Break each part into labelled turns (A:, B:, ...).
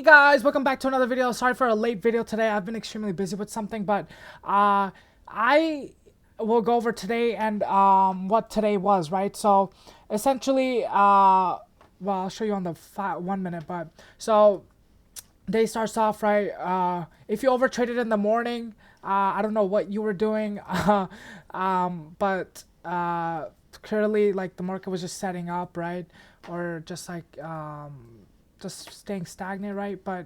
A: guys, welcome back to another video. Sorry for a late video today. I've been extremely busy with something, but I will go over today and what today was, right? So essentially, well, I'll show you on the 1 minute, but so day starts off, right? If you over traded in the morning, I don't know what you were doing, but clearly, like, the market was just setting up, right? Or just like just staying stagnant, right? But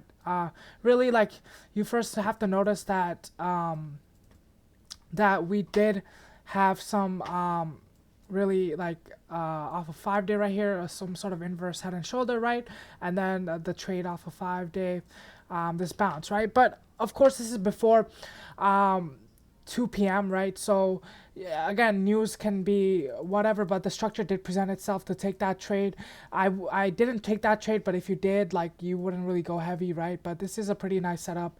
A: really, like, you first have to notice that that we did have some really, like, off of 5 day right here, some sort of inverse head and shoulder, right? And then the trade off of 5 day, this bounce, right? But of course, this is before 2 p.m., right? So yeah, again, news can be whatever, but the structure did present itself to take that trade. I didn't take that trade, but if you did, like, you wouldn't really go heavy, right? But this is a pretty nice setup,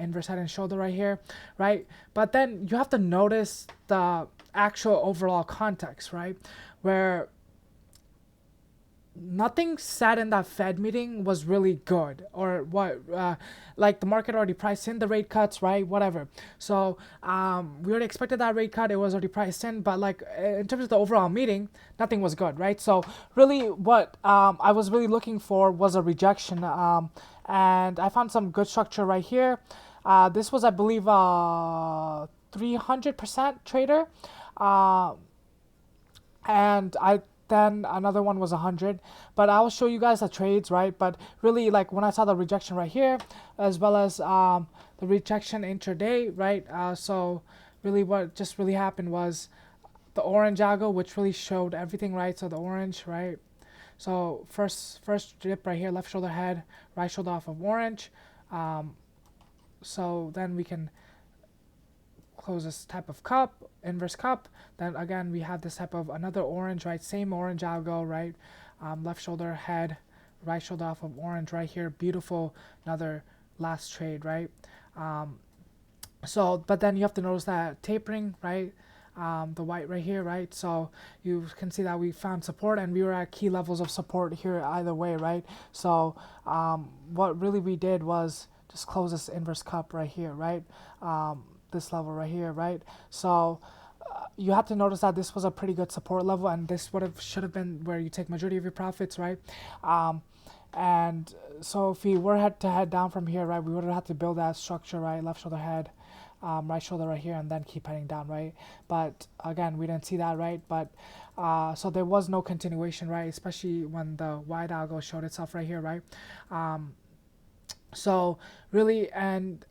A: inverse head and shoulder right here, right? But then you have to notice the actual overall context, right? Where nothing said in that Fed meeting was really good, or what, like, the market already priced in the rate cuts, right? Whatever. So we already expected that rate cut. It was already priced in, but, like, in terms of the overall meeting, nothing was good, right? So really what I was really looking for was a rejection, and I found some good structure right here. This was, I believe, 300% trader, and then another one was 100, but I'll show you guys the trades, right? But really, like, when I saw the rejection right here, as well as the rejection intraday, right? So really what just really happened was the orange algo, which really showed everything, right? So the orange, right? So first dip right here, left shoulder head, right shoulder off of orange. So then we can close this type of cup, inverse cup. Then again, we have this type of another orange, right? Same orange algo, right? Left shoulder head, right shoulder off of orange right here. Beautiful, another last trade, right? So, but then you have to notice that tapering, right? The white right here, right? So you can see that we found support, and we were at key levels of support here either way, right? So what really we did was just close this inverse cup right here, right? This level right here, right? So you have to notice that this was a pretty good support level, and this should have been where you take majority of your profits, right? And so if we were to head down from here, right, we would have had to build that structure, right? Left shoulder head, right shoulder right here, and then keep heading down, right? But again, we didn't see that, right? But so there was no continuation, right? Especially when the wide algo showed itself right here, right? So really, and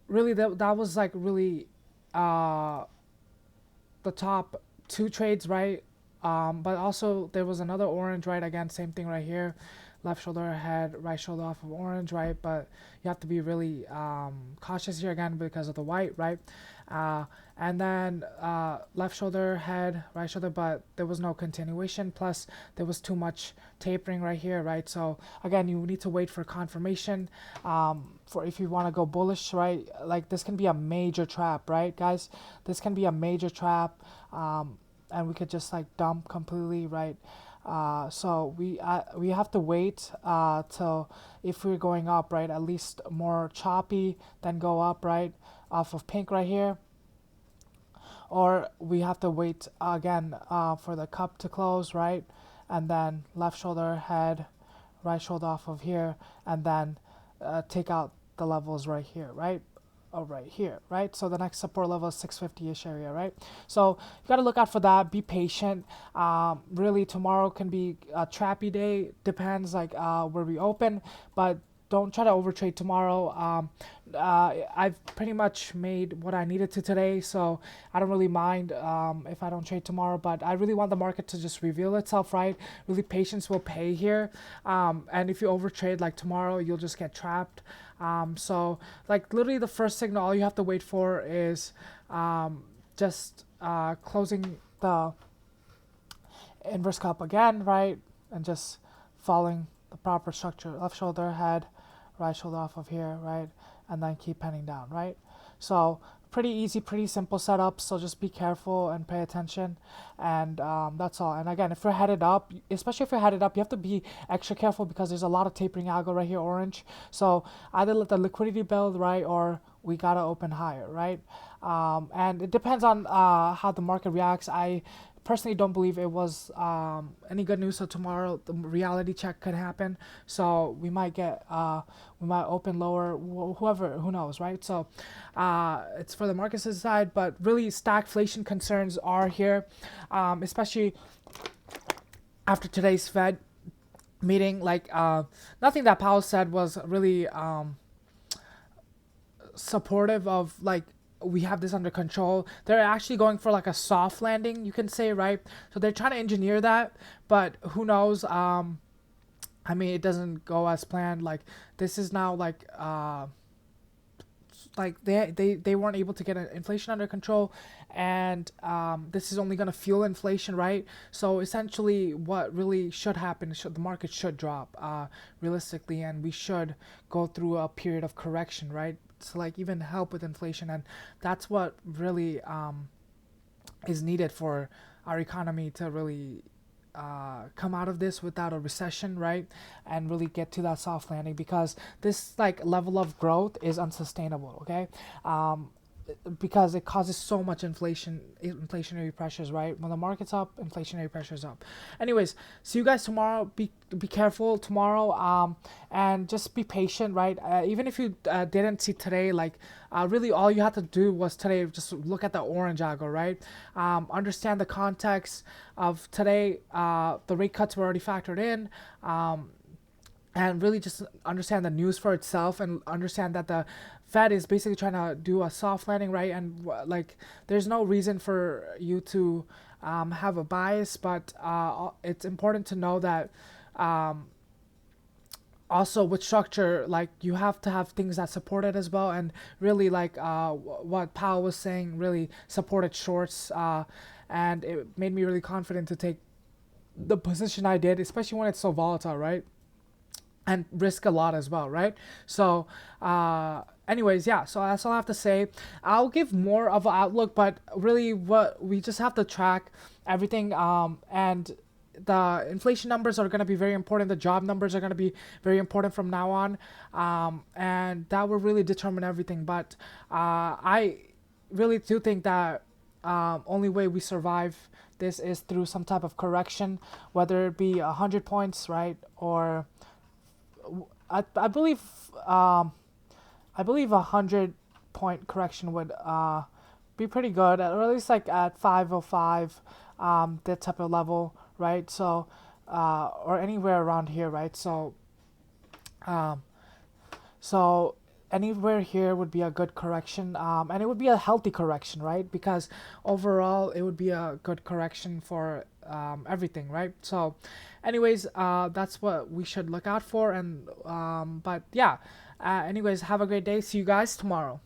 A: really that was, like, really the top two trades, right? But also there was another orange, right? Again, same thing right here, left shoulder head, right shoulder off of orange, right? But you have to be really cautious here again because of the white, right? And then left shoulder head, right shoulder, but there was no continuation, plus there was too much tapering right here, right? So again, you need to wait for confirmation for if you want to go bullish, right? Like, this can be a major trap, right, guys? This can be a major trap, and we could just, like, dump completely, right? So we have to wait till, if we're going up, right, at least more choppy, then go up, right, off of pink right here, or we have to wait again for the cup to close, right, and then left shoulder head, right shoulder off of here, and then take out the levels right here, right? Oh, right here, right? So the next support level is 650-ish area, right? So you got to look out for that. Be patient. Really, tomorrow can be a trappy day. Depends, like, where we open, but don't try to overtrade tomorrow. I've pretty much made what I needed to today, so I don't really mind if I don't trade tomorrow, but I really want the market to just reveal itself, right? Really, patience will pay here, and if you overtrade, like, tomorrow, you'll just get trapped. So, like, literally the first signal, all you have to wait for is just closing the inverse cup again, right? And just following the proper structure, left shoulder head, right shoulder off of here, right? And then keep heading down, right? So pretty easy, pretty simple setup. So just be careful and pay attention, and that's all. And again, if you're headed up, especially if you're headed up, you have to be extra careful because there's a lot of tapering algo right here, orange. So either let the liquidity build, right, or we gotta open higher, right? And it depends on how the market reacts. I personally don't believe it was any good news. So tomorrow the reality check could happen. So we might get we might open lower. Whoever, who knows, right? So it's for the markets to decide. But really, stagflation concerns are here, especially after today's Fed meeting. Like nothing that Powell said was really supportive of like we have this under control. They're actually going for like a soft landing, you can say, right? So they're trying to engineer that, but who knows? I mean, it doesn't go as planned. Like this is now like they weren't able to get inflation under control, and this is only going to fuel inflation, right? So essentially what really should happen is the market should drop realistically, and we should go through a period of correction, right? To like even help with inflation, and that's what really is needed for our economy to really come out of this without a recession, right? And really get to that soft landing, because this like level of growth is unsustainable, okay? Because it causes so much inflationary pressures, right? When the market's up, inflationary pressures up. Anyways, see you guys tomorrow. Be careful tomorrow, and just be patient, right? Even if you didn't see today, like really all you had to do was today just look at the orange algo, right? Understand the context of today. The rate cuts were already factored in. And really just understand the news for itself, and understand that the Fed is basically trying to do a soft landing, right? And like there's no reason for you to have a bias, but it's important to know that also with structure, like you have to have things that support it as well. And really like what Powell was saying really supported shorts, and it made me really confident to take the position I did, especially when it's so volatile, right? And risk a lot as well, right? So anyways, yeah, so that's all I have to say. I'll give more of an outlook, but really what we just have to track everything, and the inflation numbers are going to be very important. The job numbers are going to be very important from now on, and that will really determine everything. But I really do think that only way we survive this is through some type of correction, whether it be 100 points, right, or I believe 100-point correction would be pretty good, or at least like at 505, that type of level, right? So or anywhere around here, right? So so anywhere here would be a good correction, and it would be a healthy correction, right? Because overall it would be a good correction for everything, right? So anyways, that's what we should look out for. And but yeah, anyways, have a great day. See you guys tomorrow.